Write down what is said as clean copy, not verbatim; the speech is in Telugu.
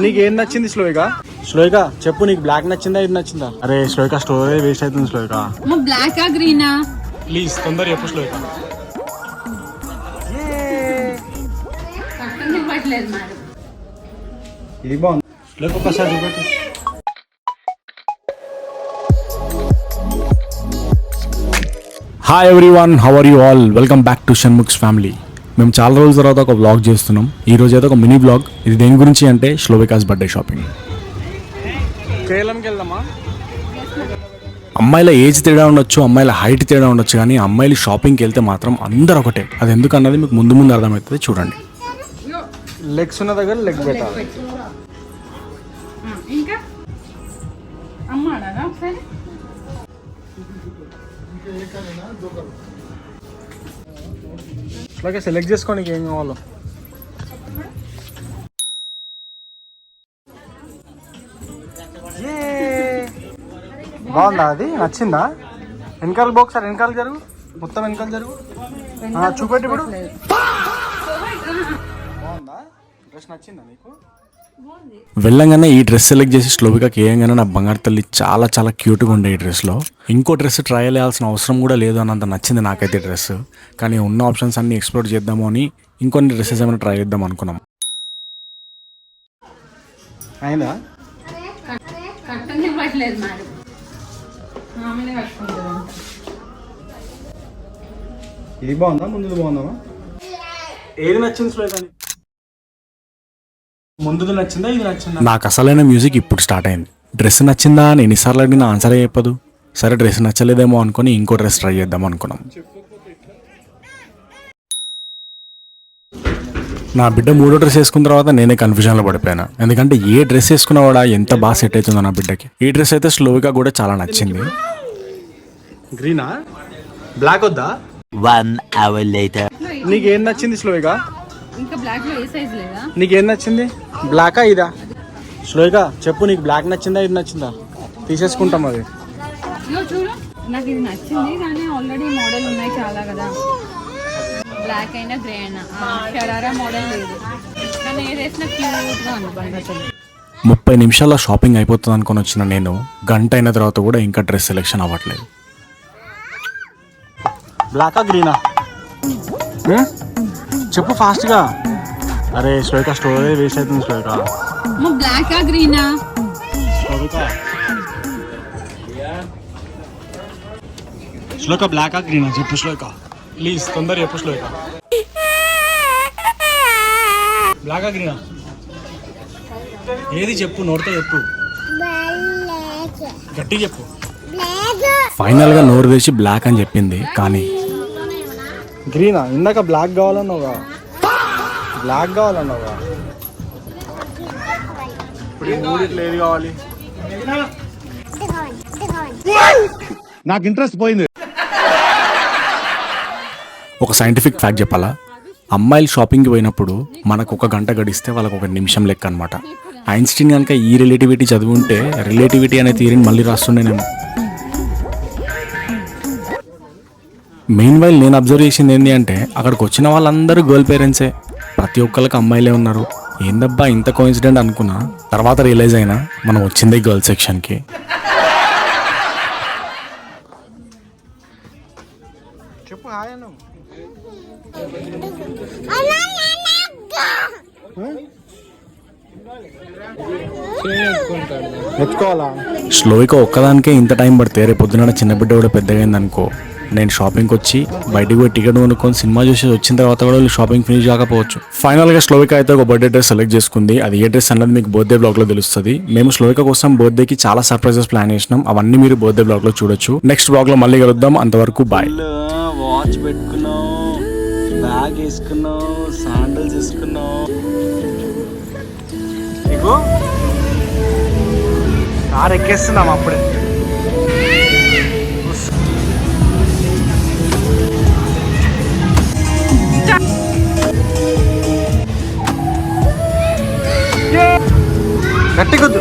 నీకేం నచ్చింది శ్లోయిక చెప్పు, నీకు బ్లాక్ నచ్చిందా ఇది నచ్చిందా? అరే శ్లోయిక స్టోరీ వేస్ట్ అవుతుంది శ్లోయిక. బ్లాక్ గ్రీనా ప్లీజ్ తొందర చెప్పు శ్లోయిక. ఇది బాగుంది శ్లోయిక, ఒక్కసారి చూపెట్టు. Hi everyone, how are you all? Welcome back to Shanmukh's family. మేము చాలా రోజుల తర్వాత ఒక వ్లాగ్ చేస్తున్నాం. ఈ రోజు అయితే ఒక మినీ వ్లాగ్. ఇది దేని గురించి అంటే శ్లోవికాస్ బర్త్డే షాపింగ్. కేరళకి వెళ్దామా? అమ్మాయిల ఏజ్ తేడా ఉండొచ్చు, అమ్మాయిల హైట్ తేడా ఉండొచ్చు, కానీ అమ్మాయిలు షాపింగ్కి వెళ్తే మాత్రం అందరూ ఒకటే. అది ఎందుకన్నది మీకు ముందు ముందు అర్థమవుతుంది, చూడండి. లెగ్స్ ఉన్న దగ్గర లెగ్ పెట్టాలి. అలాగే సెలెక్ట్ చేసుకోండి ఏం కావాలో. బాగుందా? అది నచ్చిందా? వెనకాల బాక్స్ వెనకాల జరుగు, మొత్తం వెనకాల జరుగు, చూపెట్టి. ఇప్పుడు బాగుందా? డ్రెస్ నచ్చిందా నీకు? వెళ్ళంగానే ఈ డ్రెస్ సెలెక్ట్ చేసి శ్లోవికకి వేయంగానే నా బంగారు తల్లి చాలా చాలా క్యూట్గా ఉండే ఈ డ్రెస్లో. ఇంకో డ్రెస్ ట్రై చేయాల్సిన అవసరం కూడా లేదు అన్నంత నచ్చింది నాకైతే డ్రెస్. కానీ ఉన్న ఆప్షన్స్ అన్ని ఎక్స్ప్లోర్ చేద్దాము అని ఇంకొన్ని డ్రెస్సెస్ ఏమైనా ట్రై చేద్దాం అనుకున్నాం. అయిందా? ఇది బాగుందా? ముందు బాగుందా? ఏది నచ్చింది శ్లోవిక? ముందుది నచ్చిందా ఇది నచ్చిందా? నాకు అసలైన మ్యూజిక్ ఇప్పుడు స్టార్ట్ అయింది. డ్రెస్ నచ్చిందా అని ఎన్నిసార్లు అడిగినా ఆన్సరే చెప్పదు. సరే డ్రెస్ నచ్చలేదేమో అనుకుని ఇంకో డ్రెస్ ట్రై చేద్దాం అనుకున్నాం. నా బిడ్డ మూడో డ్రెస్ వేసుకున్న తర్వాత నేనే కన్ఫ్యూజన్లో పడిపోయాను. ఎందుకంటే ఏ డ్రెస్ వేసుకున్నా ఎంత బాగా సెట్ అవుతుందో నా బిడ్డకి. ఈ డ్రెస్ అయితే స్లోగా కూడా చాలా నచ్చింది. గ్రీనా? బ్లాక్ వద్దా? 1 hour later. నీకేం నచ్చింది స్లోగా? ఇంకా బ్లాక్ లో ఏ సైజ్ లేదా? నీకేం నచ్చింది? బ్లాకా ఇదా? శ్లోయిక చెప్పు, నీకు బ్లాక్ నచ్చిందా ఇది నచ్చిందా? తీసేసుకుంటాం అది. చూడు, నాకు ఇది నచ్చింది కానీ ఆల్రెడీ మోడల్ ఉన్నాయి చాలా కదా. బ్లాక్ అయినా గ్రే అయినా షరారా మోడల్ లేదు, కానీ ఏదైనా క్యూట్గా అనుకుంటుంది. 30 నిమిషాల్లో షాపింగ్ అయిపోతుంది అనుకుని వచ్చిన నేను గంట అయిన తర్వాత కూడా ఇంకా డ్రెస్ సెలెక్షన్ అవ్వట్లేదు. బ్లాకా గ్రీనా చెప్పు ఫాస్ట్గా. అరే శ్లోయిక స్టోరీ వేస్ట్ అవుతుంది శ్లోయిక. బ్లాకా గ్రీనా? శ్లోక బ్లాకా గ్రీనా చెప్పు శ్లోయిక, ప్లీజ్ తొందర చెప్పు శ్లోయిక. బ్లాకా గ్రీనా ఏది చెప్పు, నోటితో చెప్పు, గట్టి చెప్పు. ఫైనల్ గా నోరు వేసి బ్లాక్ అని చెప్పింది. కానీ గ్రీనా? ఇందాక బ్లాక్ కావాలన్నావుగా, బ్లాక్ కావాలన్నావుగా. ఇప్పుడు ఈ మూడిట్లో ఏది కావాలి? నాకు ఇంట్రెస్ట్ పోయింది. ఒక సైంటిఫిక్ ఫ్యాక్ట్ చెప్పాలా? అమ్మాయిలు షాపింగ్కి పోయినప్పుడు మనకు 1 గంట గడిస్తే వాళ్ళకు 1 నిమిషం లెక్క అనమాట. ఐన్స్టీన్ కనుక ఈ రిలేటివిటీ చదివి ఉంటే రిలేటివిటీ అనే థియరీని మళ్ళీ రాస్తుండేనేమో. మెయిన్ వైల్ నేను అబ్జర్వ్ చేసింది ఏంటి అంటే అక్కడికి వచ్చిన వాళ్ళందరూ గర్ల్ పేరెంట్సే. ప్రతి ఒక్కరికి అమ్మాయిలే ఉన్నారు. ఏందబ్బా ఇంత కోఇన్సిడెంట్ అనుకున్నా. తర్వాత రియలైజ్ అయినా మనం వచ్చిందే గర్ల్ సెక్షన్కి. చెప్పు హాయ్ అను. ఎత్తుకోవాలా? శ్లోయిక ఒక్కదానికే ఇంత టైం పడితే రేపు పొద్దున చిన్న బిడ్డ కూడా పెద్దగైంది అనుకో, నేను షాపింగ్కి వచ్చి బయటికి పోయి టికెట్ కొనుక్కొని సినిమా చూసి వచ్చిన తర్వాత కూడా షాపింగ్ ఫినిష్ కాకపోవచ్చు. ఫైనల్గా శ్లోవిక అయితే ఒక బర్త్డే డ్రెస్ సెలెక్ట్ చేసుకుంది. అది ఏ డ్రెస్ అన్నది మీకు బర్త్డే బ్లాగ్లో తెలుస్తుంది. మేము శ్లోవిక కోసం బర్త్డేకి చాలా సర్ప్రైజెస్ ప్లాన్ చేసినాం. అవన్నీ మీరు బర్త్డే బ్లాగ్లో చూడొచ్చు. నెక్స్ట్ బ్లాగ్లో మళ్ళీ కలుద్దాం. అంతవరకు బాయ్. వాచ్ పెట్టుకున్నావు, బ్యాగ్ వేసుకున్నావు, శాండల్స్ వేసుకున్నావు. కార్ ఎక్కేస్తున్నాం అప్పుడే. గట్టి కొద్దు.